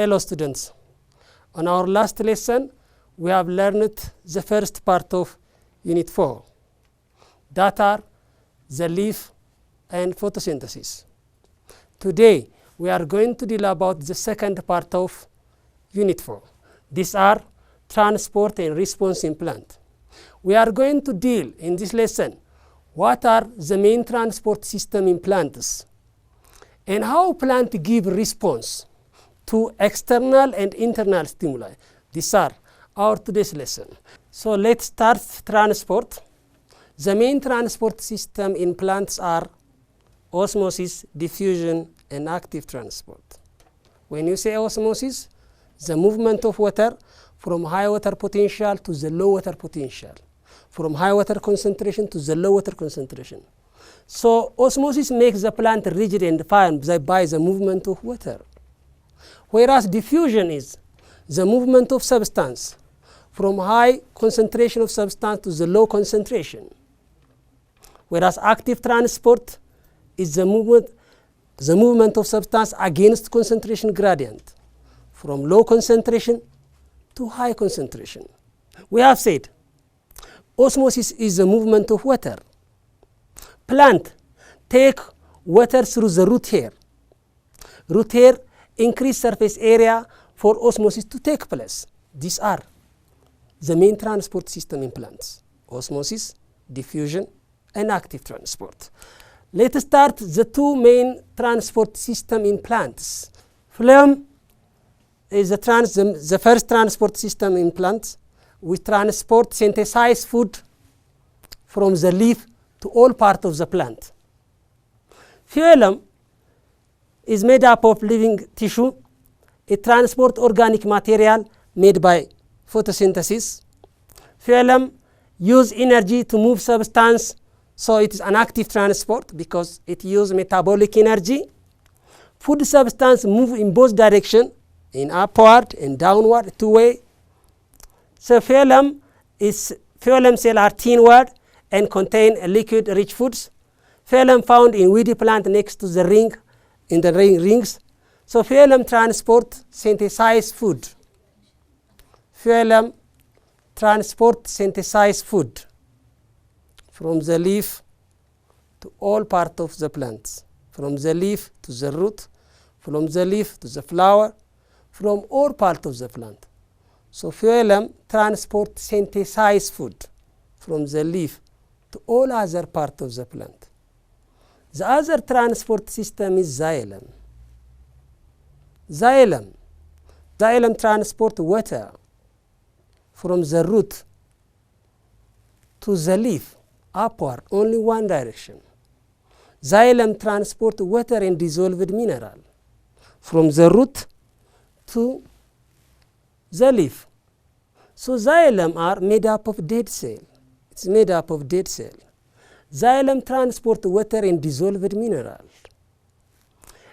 Hello students. On our last lesson, we have learned the first part of Unit 4, that are the leaf and photosynthesis. Today, we are going to deal about the second part of Unit 4. These are transport and response in plant. We are going to deal in this lesson what are the main transport system in plants and how plant give response to external and internal stimuli. These are our today's lesson. So let's start transport. The main transport system in plants are osmosis, diffusion, and active transport. When you say osmosis, the movement of water from high water potential to the low water potential, from high water concentration to the low water concentration. So osmosis makes the plant rigid and firm by the movement of water. Whereas diffusion is the movement of substance from high concentration of substance to the low concentration. Whereas active transport is the movement of substance against concentration gradient from low concentration to high concentration. We have said osmosis is the movement of water. Plant take water through the root hair. Root hair increase surface area for osmosis to take place. These are the main transport system in plants: osmosis, diffusion, and active transport. Let's start the two main transport system in plants. Phloem is the first transport system in plants. We transport synthesized food from the leaf to all parts of the plant. Phloem is made up of living tissue. It transports organic material made by photosynthesis. Phloem use energy to move substance, so it is an active transport because it uses metabolic energy. Food substance move in both directions, in upward and downward, two-way. So phloem cells are thin-walled and contain liquid-rich foods. Phloem found in weedy plant next to the ring, in the rings. So phloem transport synthesized food. Phloem transport synthesized food from the leaf to all parts of the plants, from the leaf to the root, from the leaf to the flower, from all parts of the plant. So phloem transport synthesized food from the leaf to all other parts of the plant. The other transport system is xylem. Xylem transport water from the root to the leaf, upward, only one direction. Xylem transport water and dissolved mineral from the root to the leaf. So xylem are made up of dead cell. It's made up of dead cell. Xylem transport water and dissolved mineral.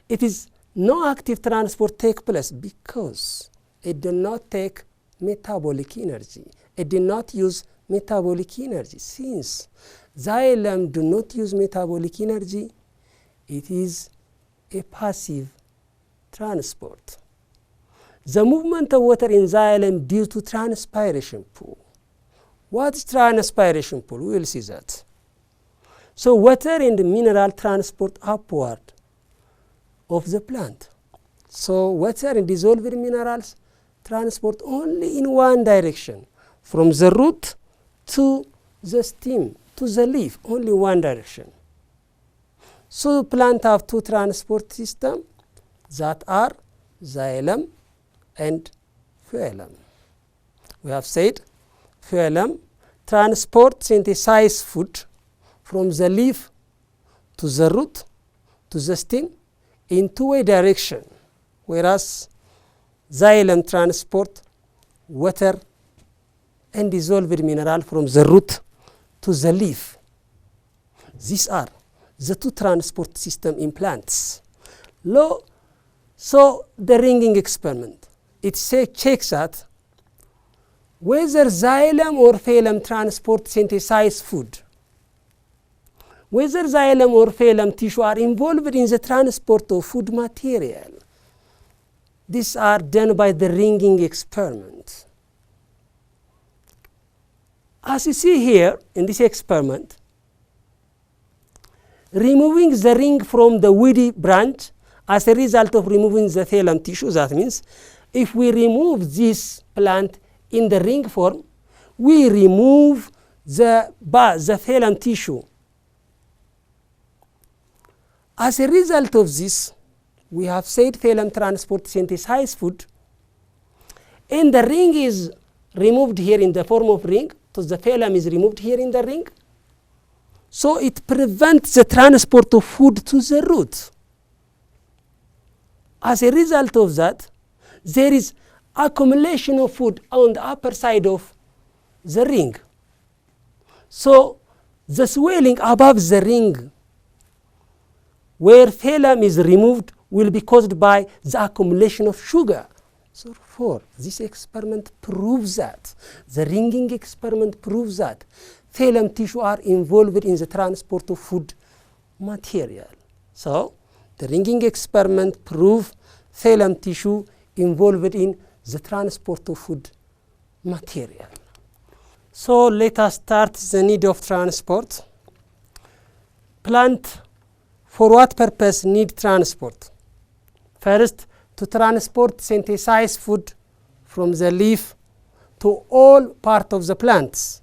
It is no active transport take place because it does not take metabolic energy. It did not use metabolic energy. Since xylem do not use metabolic energy, it is a passive transport. The movement of water in xylem due to transpiration pool. What is transpiration pool? We will see that. So water and mineral transport upward of the plant. So water and dissolved minerals transport only in one direction, from the root to the stem, to the leaf, only one direction. So plant have two transport systems that are xylem and phloem. We have said phloem transport synthesized food from the leaf to the root to the stem in two-way direction, whereas xylem transport water and dissolved mineral from the root to the leaf. These are the two transport system in plants. So the ringing experiment, it checks that whether xylem or phloem transport synthesized food. Whether xylem or phloem tissue are involved in the transport of food material. These are done by the ringing experiment. As you see here in this experiment, removing the ring from the woody branch as a result of removing the phylum tissue, that means if we remove this plant in the ring form, we remove the phylum tissue. As a result of this, we have said phylum transport synthesize food, and the ring is removed here in the form of ring, so the phylum is removed here in the ring. So it prevents the transport of food to the root. As a result of that, there is accumulation of food on the upper side of the ring. So the swelling above the ring where phylum is removed will be caused by the accumulation of sugar. So therefore, this experiment proves that, the ringing experiment proves that phylum tissue are involved in the transport of food material. So the ringing experiment proves phylum tissue involved in the transport of food material. So let us start the need of transport. Plant for what purpose need transport? First, to transport synthesized food from the leaf to all part of the plants.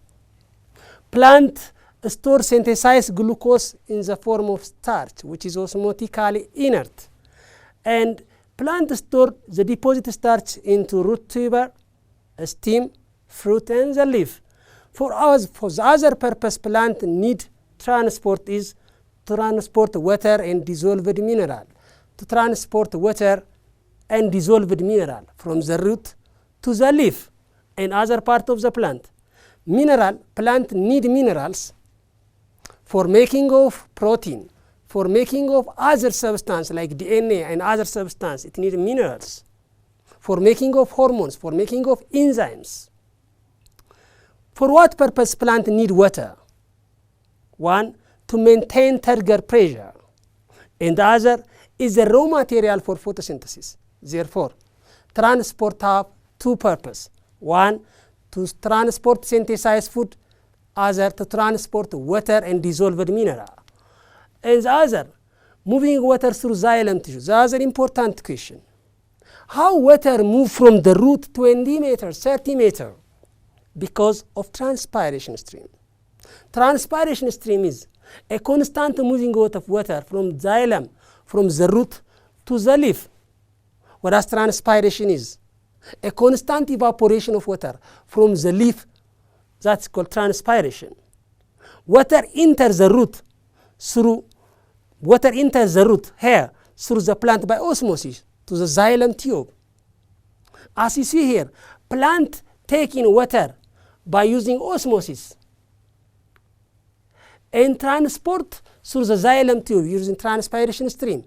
Plant store synthesized glucose in the form of starch, which is osmotically inert. And plant store the deposit starch into root tuber, stem, fruit, and the leaf. For the other purpose, plant need transport is to transport water and dissolved mineral. To transport water and dissolved mineral from the root to the leaf and other part of the plant. Plant need minerals for making of protein, for making of other substance like DNA and other substance. It needs minerals for making of hormones, for making of enzymes. For what purpose plant need water? One, to maintain turgor pressure, and the other is the raw material for photosynthesis. Therefore, transport have two purposes. One, to transport synthesized food, other to transport water and dissolved mineral. And the other, moving water through xylem tissue. The other important question, how water move from the root 20 meters, 30 meters? Because of transpiration stream. Transpiration stream is a constant moving out of water from xylem, from the root to the leaf, whereas transpiration is a constant evaporation of water from the leaf. That's called transpiration. Water enters the root here through the plant by osmosis to the xylem tube. As you see here, plant taking water by using osmosis and transport through the xylem tube using transpiration stream,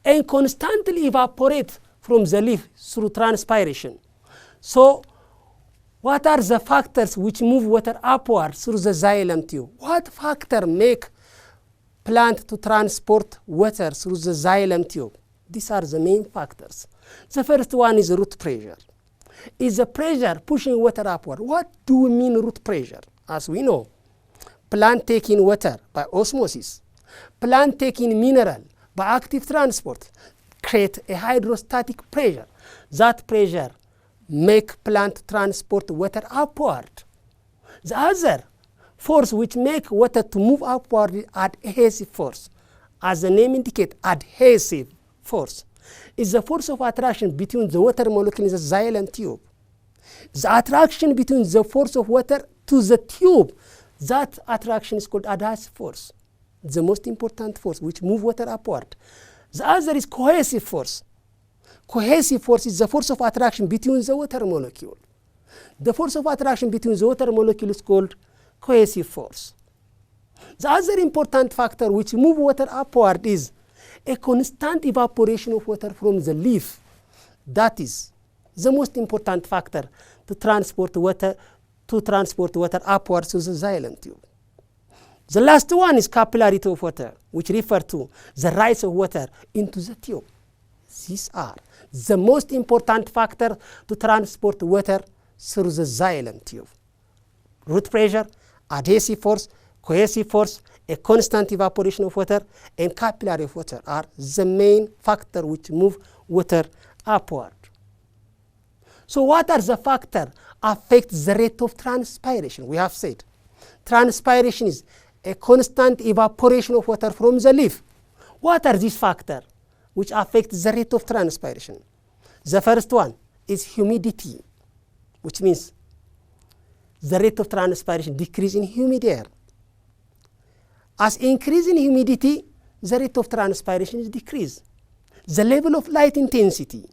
and constantly evaporate from the leaf through transpiration. So what are the factors which move water upward through the xylem tube? What factor make plant to transport water through the xylem tube? These are the main factors. The first one is root pressure. Is the pressure pushing water upward? What do we mean root pressure? As we know, plant taking water by osmosis, plant taking mineral by active transport, create a hydrostatic pressure. That pressure make plant transport water upward. The other force which make water to move upward is adhesive force. As the name indicates, adhesive force is the force of attraction between the water molecule in the xylem tube. The attraction between the force of water to the tube, that attraction is called adhesive force, the most important force which move water upward. The other is cohesive force. Cohesive force is the force of attraction between the water molecule. The force of attraction between the water molecule is called cohesive force. The other important factor which move water upward is a constant evaporation of water from the leaf. That is the most important factor to transport water upward to the xylem tube. The last one is capillarity of water, which refers to the rise of water into the tube. These are the most important factor to transport water through the xylem tube. Root pressure, adhesive force, cohesive force, a constant evaporation of water, and capillary of water are the main factor which move water upward. So what are the factors affect the rate of transpiration? We have said transpiration is a constant evaporation of water from the leaf. What are these factors which affect the rate of transpiration? The first one is humidity, which means the rate of transpiration decrease in humid air. As increase in humidity, the rate of transpiration is decreased. The level of light intensity,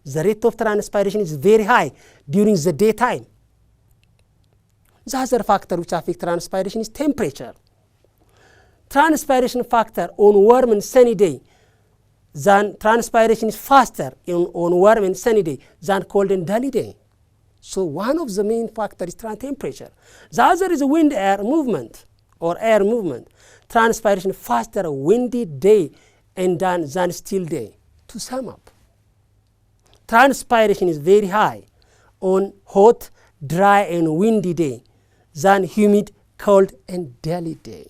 the rate of transpiration is very high during the daytime. The other factor which affects transpiration is temperature. Transpiration factor on warm and sunny day than transpiration is faster on warm and sunny day than cold and dully day. So one of the main factors is temperature. The other is wind air movement or air movement. Transpiration faster windy day and than still day. To sum up, transpiration is very high on hot, dry and windy day than humid, cold and dully day.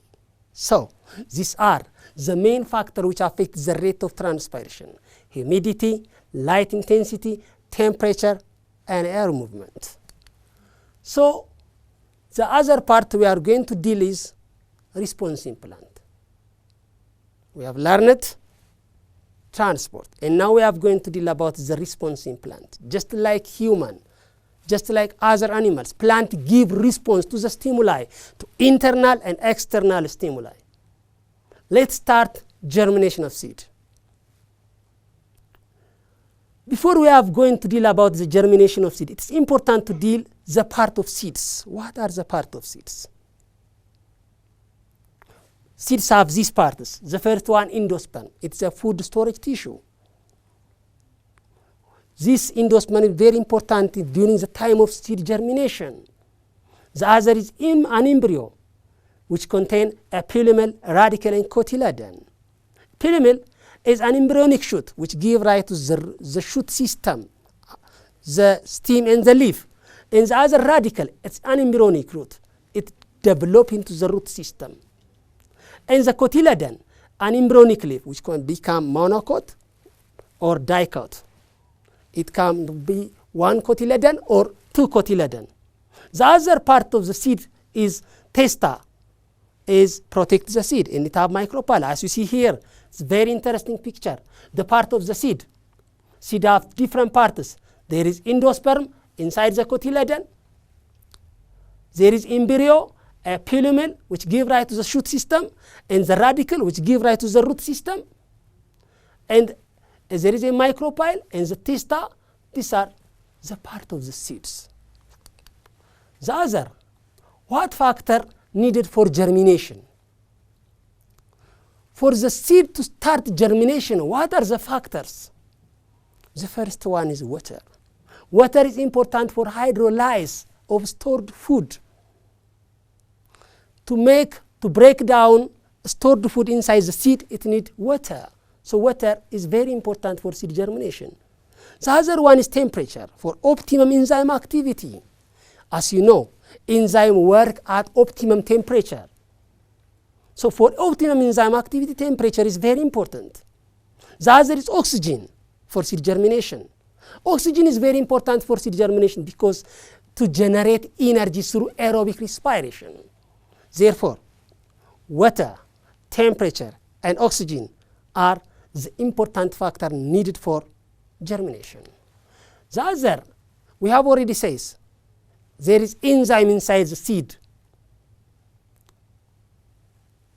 So these are the main factors which affect the rate of transpiration: humidity, light intensity, temperature, and air movement. So the other part we are going to deal is response implant. We have learned transport, and now we are going to deal about the response implant. Just like human, just like other animals, plant give response to the stimuli, to internal and external stimuli. Let's start germination of seed. Before we are going to deal about the germination of seed, it's important to deal the part of seeds. What are the part of seeds? Seeds have these parts. The first one, endosperm. It's a food storage tissue. This endosperm is very important during the time of seed germination. The other is an embryo, which contain a pilumel, radicle, and cotyledon. Pilumel is an embryonic shoot which give rise to the shoot system, the stem and the leaf. And the other radicle, it's an embryonic root. It develops into the root system. And the cotyledon, an embryonic leaf which can become monocot or dicot. It can be one cotyledon or two cotyledon. The other part of the seed is testa, is protect the seed, and it have micropyle. As you see here, it's a very interesting picture. The part of the seed have different parts. There is endosperm inside the cotyledon. There is embryo, a pilumel, which give rise to the shoot system, and the radicle, which give rise to the root system. And there is a micropyle and the testa. These are the part of the seeds. The other, what factor needed for germination? For the seed to start germination, what are the factors? The first one is water. Water is important for hydrolysis of stored food. To break down stored food inside the seed, it needs water. So water is very important for seed germination. The other one is temperature for optimum enzyme activity. As you know, enzyme work at optimum temperature. So for optimum enzyme activity, temperature is very important. The other is oxygen for seed germination. Oxygen is very important for seed germination because to generate energy through aerobic respiration. Therefore, water, temperature, and oxygen are the important factor needed for germination. The other, we have already said, there is enzyme inside the seed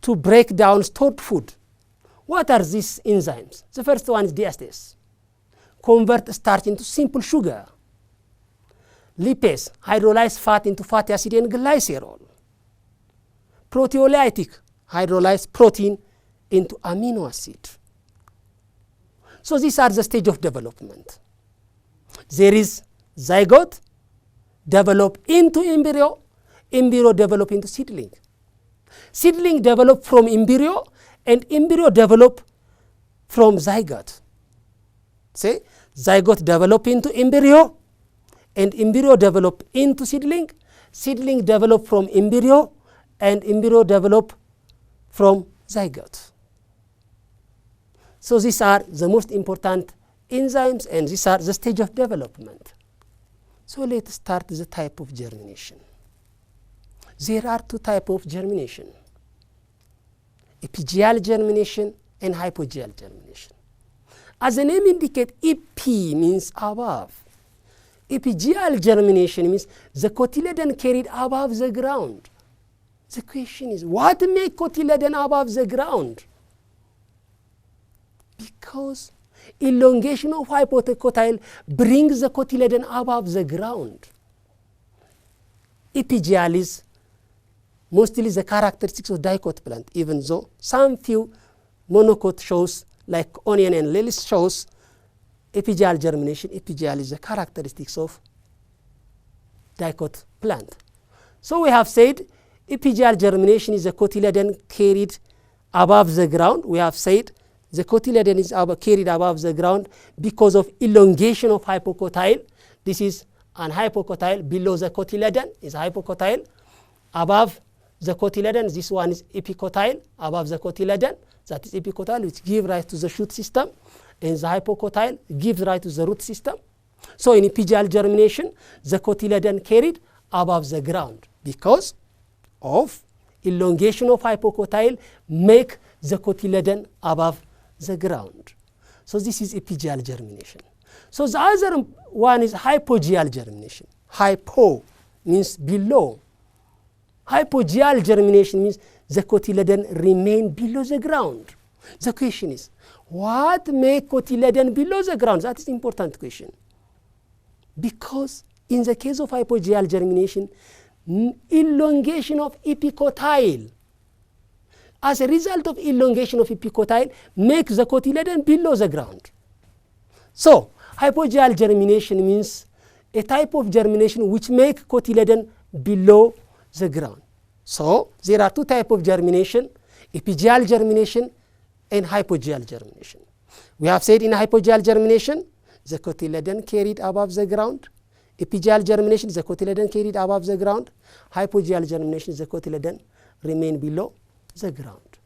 to break down stored food. What are these enzymes? The first one is diastase. Convert starch into simple sugar. Lipase, hydrolyze fat into fatty acid and glycerol. Proteolytic, hydrolyze protein into amino acid. So these are the stage of development. There is zygote, develop into embryo, embryo develop into seedling. Seedling develop from embryo, and embryo develop from zygote. Say, zygote develop into embryo, and embryo develop into seedling. Seedling develop from embryo, and embryo develop from zygote. So these are the most important enzymes, and these are the stage of development. So let's start the type of germination. There are two types of germination: epigeal germination and hypogeal germination. As the name indicates, epi means above. Epigeal germination means the cotyledon carried above the ground. The question is, what makes cotyledon above the ground? Because elongation of hypocotyl brings the cotyledon above the ground. Epigeal is mostly the characteristics of dicot plant, even though some few monocot shows, like onion and lettuce shows epigeal germination. Epigeal is the characteristics of dicot plant. So we have said epigeal germination is a cotyledon carried above the ground. We have said the cotyledon is carried above the ground because of elongation of hypocotyl. This is an hypocotyl. Below the cotyledon is hypocotyl. Above the cotyledon, this one is epicotyl. Above the cotyledon, that is epicotyl, which gives rise to the shoot system, and the hypocotyl gives rise to the root system. So in epigeal germination, the cotyledon carried above the ground because of elongation of hypocotyl make the cotyledon above the ground. So this is epigeal germination. So the other one is hypogeal germination. Hypo means below. Hypogeal germination means the cotyledon remain below the ground. The question is, what makes cotyledon below the ground? That is an important question. Because in the case of hypogeal germination, elongation of epicotyl. As a result of elongation of epicotyl, makes the cotyledon below the ground. So hypogeal germination means a type of germination which makes cotyledon below the ground. So there are two types of germination: epigeal germination and hypogeal germination. We have said in hypogeal germination, the cotyledon carried above the ground. Epigeal germination, the cotyledon carried above the ground. Hypogeal germination, the cotyledon remain below the ground.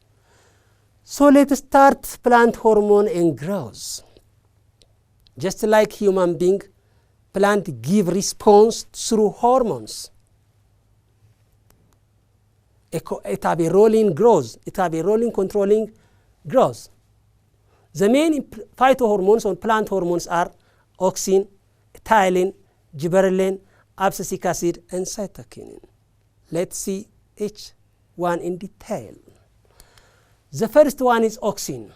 So let's start plant hormone and growth. Just like human being, plant give response through hormones. It have a role in growth. It have a role in controlling growth. The main phytohormones or plant hormones are auxin, ethylene, gibberellin, abscisic acid, and cytokinin. Let's see each one in detail. The first one is auxin,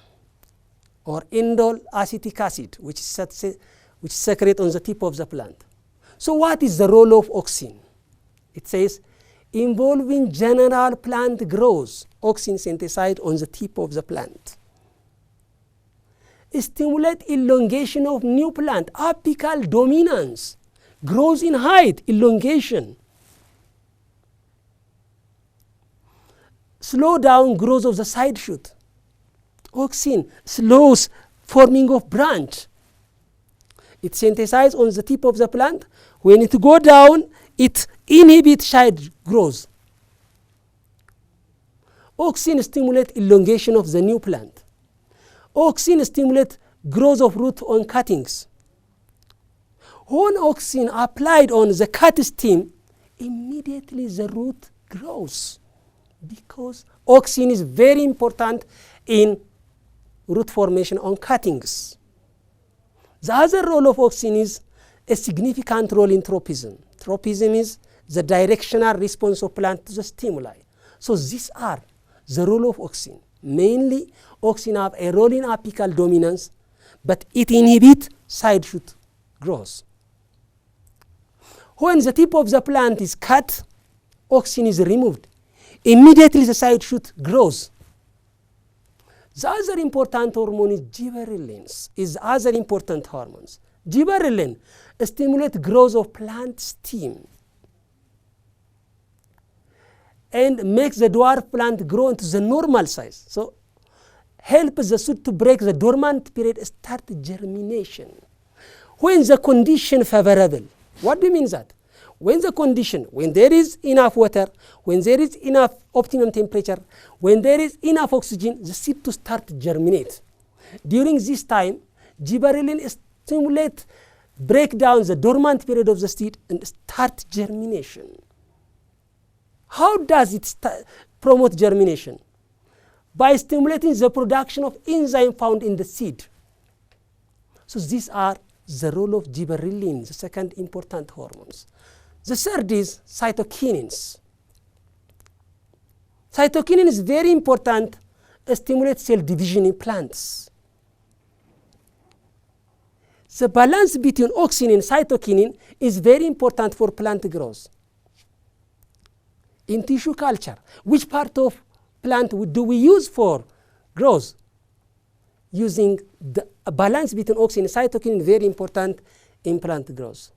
or indole acetic acid, which is secreted on the tip of the plant. So what is the role of auxin? It says, involving general plant growth. Auxin synthesized on the tip of the plant. Stimulate elongation of new plant, apical dominance, growth in height, elongation. Slow down growth of the side shoot. Auxin slows forming of branch. It synthesizes on the tip of the plant. When it go down, it inhibits side growth. Auxin stimulates elongation of the new plant. Auxin stimulates growth of root on cuttings. When auxin applied on the cut stem, immediately the root grows, because auxin is very important in root formation on cuttings. The other role of auxin is a significant role in tropism. Tropism is the directional response of plant to the stimuli. So these are the role of auxin. Mainly, auxin have a role in apical dominance, but it inhibits side shoot growth. When the tip of the plant is cut, auxin is removed. Immediately the side shoot grows. The other important hormone is gibberellin. Is other important hormones. Gibberellin stimulates growth of plant stem and makes the dwarf plant grow into the normal size. So help the shoot to break the dormant period, start germination. When the condition favorable. What do you mean that? When the condition, when there is enough water, when there is enough optimum temperature, when there is enough oxygen, the seed to start germinate. During this time, gibberellin stimulate, break down the dormant period of the seed and start germination. How does it promote germination? By stimulating the production of enzyme found in the seed. So these are the role of gibberellin, the second important hormones. The third is cytokinins. Cytokinin is very important, stimulates cell division in plants. The balance between auxin and cytokinin is very important for plant growth. In tissue culture, which part of plant do we use for growth? Using the balance between auxin and cytokinin is very important in plant growth.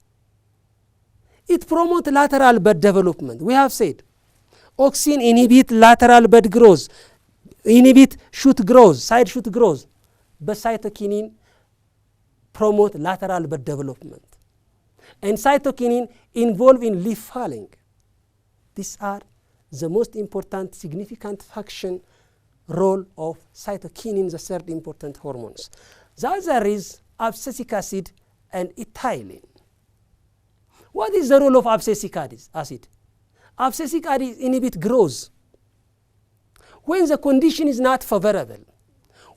It promotes lateral bud development. We have said auxin inhibit lateral bud growth, inhibit shoot growth, side shoot growth, but cytokinin promote lateral bud development. And cytokinin involved in leaf falling. These are the most important significant function role of cytokinin, the third important hormones. The other is abscisic acid and ethylene. What is the role of abscisic acid? Abscisic acid inhibit growth. When the condition is not favorable,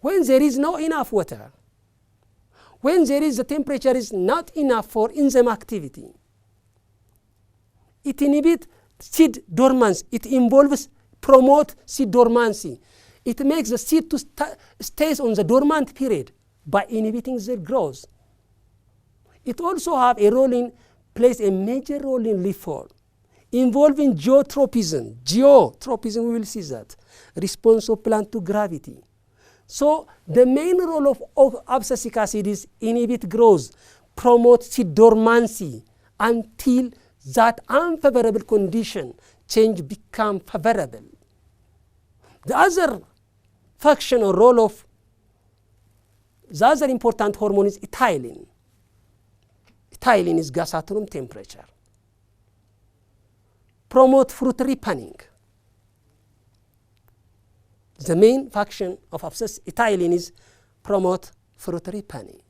when there is not enough water, when there is the temperature is not enough for enzyme activity, it inhibits seed dormancy. It involves promote seed dormancy. It makes the seed to stays on the dormant period by inhibiting their growth. It also have a role in plays a major role in leaf fall, involving geotropism. Geotropism, we will see that response of plant to gravity. So the main role of abscisic acid is inhibit growth, promote seed dormancy until that unfavorable condition change become favorable. The other function or role of the other important hormone is ethylene. Ethylene is gas at room temperature. Promote fruit ripening. The main function of ethylene is promote fruit ripening.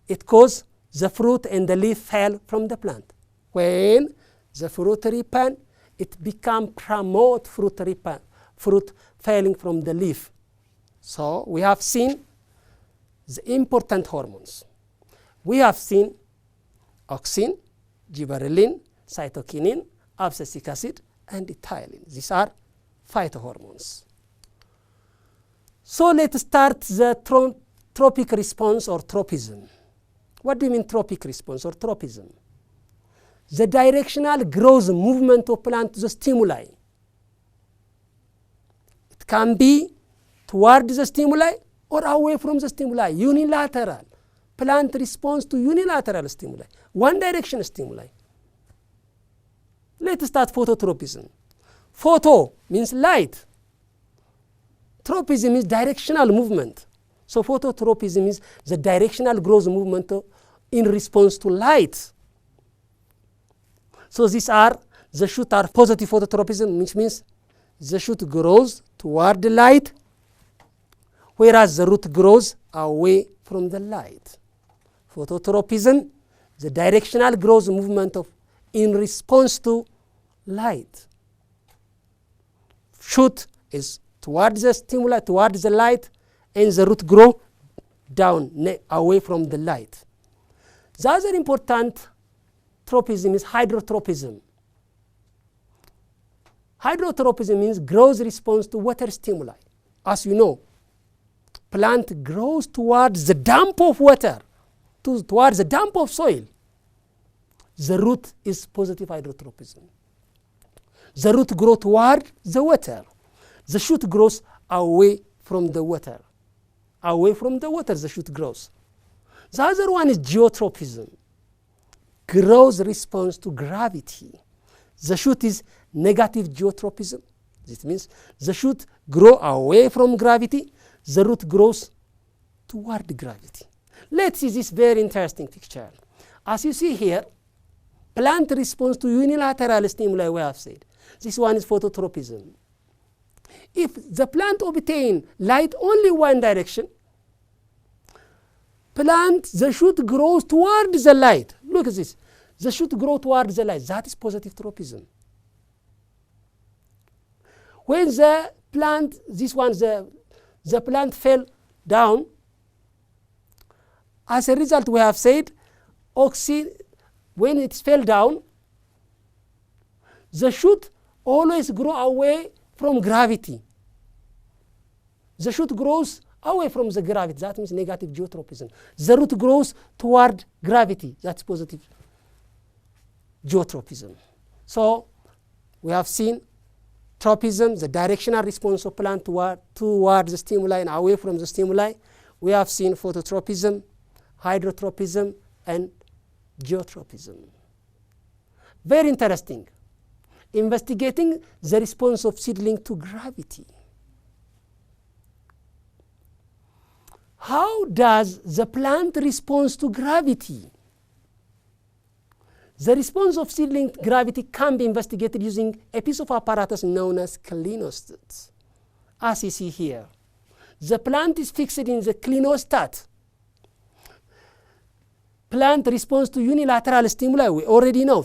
It causes the fruit and the leaf fall from the plant. When the fruit ripen, it become promote fruit falling from the leaf. So we have seen the important hormones. We have seen auxin, gibberellin, cytokinin, abscisic acid, and ethylene. These are phytohormones. So let's start the tropic response or tropism. What do you mean tropic response or tropism? The directional growth movement of plant to the stimuli. It can be toward the stimuli or away from the stimuli, unilateral. Plant responds to unilateral stimuli, one direction stimuli. Let's start phototropism. Photo means light. Tropism is directional movement. So phototropism is the directional growth movement in response to light. So these are, the shoot are positive phototropism, which means the shoot grows toward the light, whereas the root grows away from the light. Phototropism, the directional growth movement in response to light. Shoot is towards the stimuli, towards the light, and the root grow down, away from the light. The other important tropism is hydrotropism. Hydrotropism means growth response to water stimuli. As you know, plant grows towards the dump of water, towards the dump of soil. The root is positive hydrotropism. The root grows toward the water. The shoot grows away from the water. Away from the water, the shoot grows. The other one is geotropism. Growth response to gravity. The shoot is negative geotropism. This means the shoot grow away from gravity, the root grows toward gravity. Let's see this very interesting picture. As you see here, plant responds to unilateral stimuli, we have said. This one is phototropism. If the plant obtain light only one direction, the shoot grows toward the light. Look at this. The shoot grows toward the light. That is positive tropism. When the plant, the plant fell down, as a result, we have said, when it fell down, the shoot always grow away from gravity. The shoot grows away from the gravity. That means negative geotropism. The root grows toward gravity. That's positive geotropism. So we have seen tropism, the directional response of plant toward the stimuli and away from the stimuli. We have seen phototropism, hydrotropism, and geotropism. Very interesting. Investigating the response of seedling to gravity. How does the plant respond to gravity? The response of seedling to gravity can be investigated using a piece of apparatus known as clinostat. As you see here, the plant is fixed in the clinostat. Plant responds to unilateral stimuli, we already know.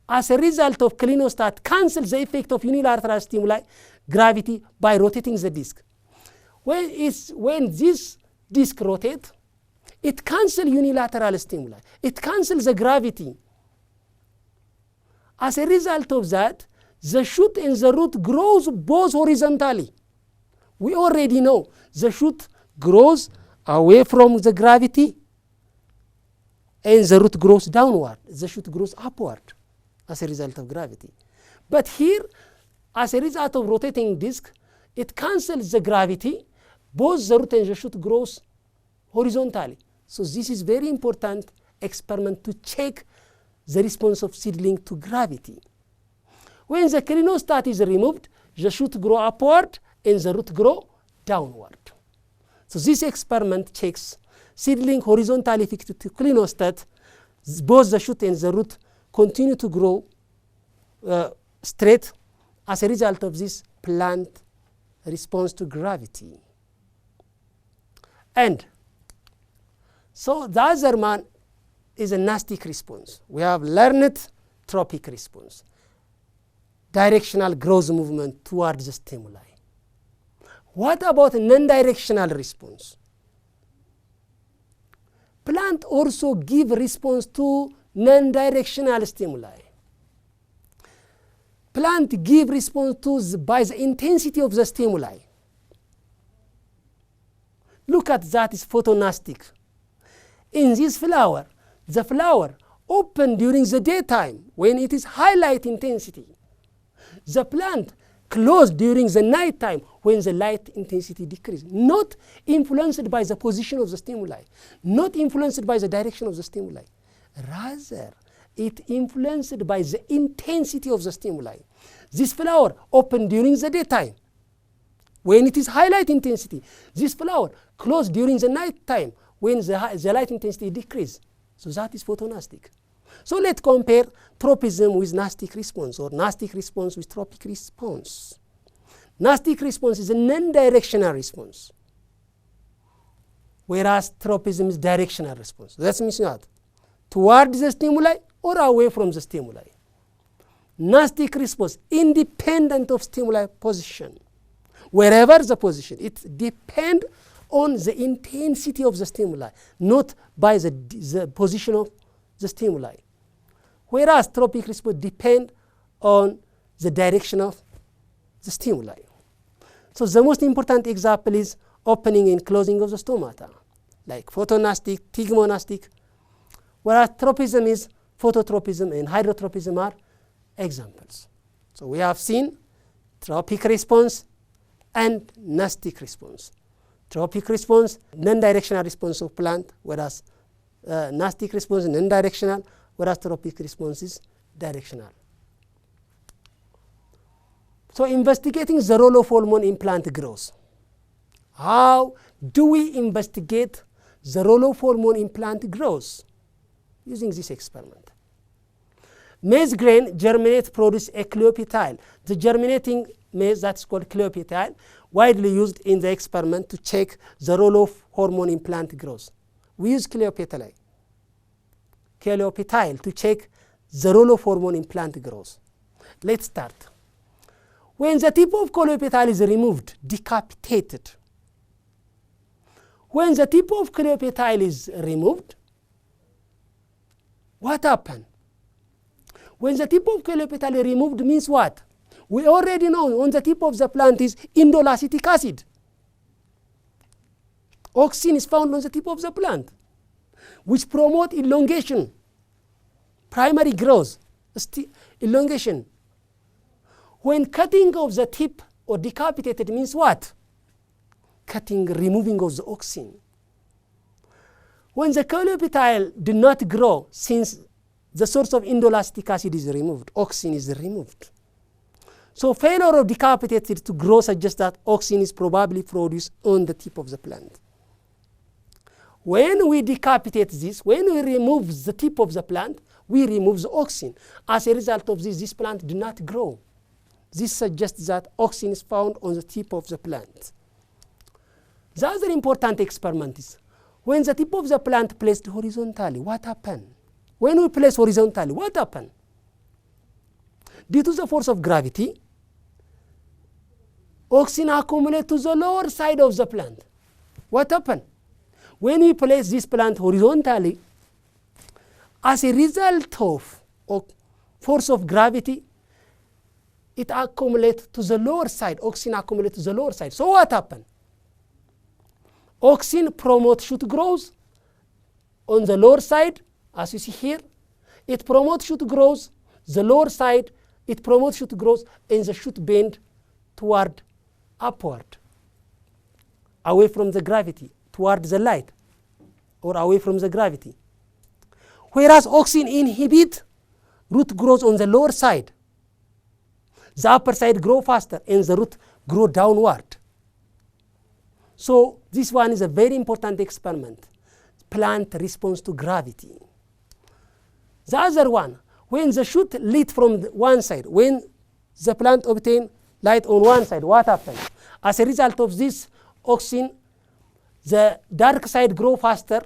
As a result of clinostat, cancels the effect of unilateral stimuli, gravity, by rotating the disc. When this disc rotates, it cancels unilateral stimuli. It cancels the gravity. As a result of that, the shoot and the root grows both horizontally. We already know the shoot grows away from the gravity and the root grows downward. The shoot grows upward as a result of gravity. But here, as a result of rotating disc, it cancels the gravity. Both the root and the shoot grows horizontally. So this is very important experiment to check the response of seedling to gravity. When the clinostat is removed, the shoot grow upward and the root grow downward. So this experiment checks seedling horizontally fixed to clinostat. Both the shoot and the root continue to grow straight. As a result of this, plant responds to gravity. And so the other one is a nastic response. We have learned tropic response, directional growth movement towards the stimuli. What about non-directional response? Plant also give response to non-directional stimuli. Plant give response to by the intensity of the stimuli. Look at that is photonastic. In this flower, the flower open during the daytime when it is high light intensity. The plant closed during the night time when the light intensity decreases, not influenced by the position of the stimuli, not influenced by the direction of the stimuli. Rather, it influenced by the intensity of the stimuli. This flower open during the daytime when it is high light intensity. This flower closed during the night time when the light intensity decreases. So that is photonastic. So let's compare tropism with nastic response, or nastic response with tropic response. Nastic response is a non-directional response, whereas tropism is directional response. That means what? Towards the stimuli or away from the stimuli. Nastic response, independent of stimuli position. Wherever the position, it depends on the intensity of the stimuli, not by the position of the stimuli. Whereas tropic response depend on the direction of the stimuli. So the most important example is opening and closing of the stomata, like photonastic, thigmonastic, whereas tropism is phototropism and hydrotropism are examples. So we have seen tropic response and nastic response. Tropic response, non-directional response of plant, whereas nastic response is non-directional, whereas tropic response is directional. So investigating the role of hormone in plant growth. How do we investigate the role of hormone in plant growth? Using this experiment. Maize grain germinate produce a cleopetile. The germinating maize that's called cleopetile, widely used in the experiment to check the role of hormone in plant growth. We use cleopetile to check the role of hormone in plant growth. Let's start. When the tip of cleopetile is removed, decapitated. When the tip of cleopetile is removed, what happened? When the tip of cleopetile removed means what? We already know on the tip of the plant is indole acetic acid. Auxin is found on the tip of the plant, which promote elongation, primary growth, elongation. When cutting of the tip or decapitated means what? Cutting, removing of the auxin. When the cleopetile did not grow, since the source of indole acetic acid is removed, auxin is removed. So failure of decapitated to grow suggests that auxin is probably produced on the tip of the plant. When we decapitate this, when we remove the tip of the plant, we remove the auxin. As a result of this plant did not grow. This suggests that auxin is found on the tip of the plant. The other important experiment is when the tip of the plant placed horizontally, what happened? When we place horizontally, what happened? Due to the force of gravity, auxin accumulates to the lower side of the plant. What happened? When we place this plant horizontally, as a result of force of gravity, it accumulates to the lower side. Auxin accumulates to the lower side. So what happened? Auxin promotes shoot growth on the lower side, as you see here. It promotes shoot growth, the lower side, it promotes shoot growth, and the shoot bend toward upward, away from the gravity, toward the light, or away from the gravity. Whereas auxin inhibits root growth on the lower side. The upper side grow faster and the root grow downward. So this one is a very important experiment. Plant response to gravity. The other one, when the shoot lit from one side, when the plant obtain light on one side, what happens? As a result of this auxin, the dark side grow faster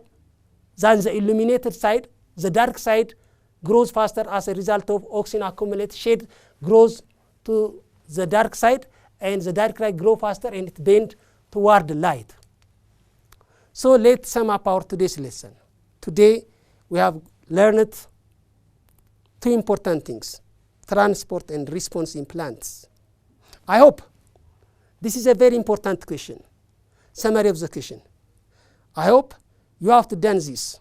than the illuminated side. The dark side grows faster as a result of auxin accumulate. Shade grows to the dark side, and the dark side grow faster and it bend toward the light. So let's sum up our today's lesson. Today we have learned two important things: transport and response in plants. I hope this is a very important question. Summary of the question. I hope you have to done this,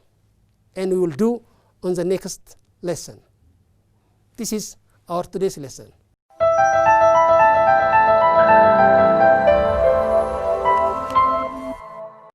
and we will do on the next lesson. This is our today's lesson.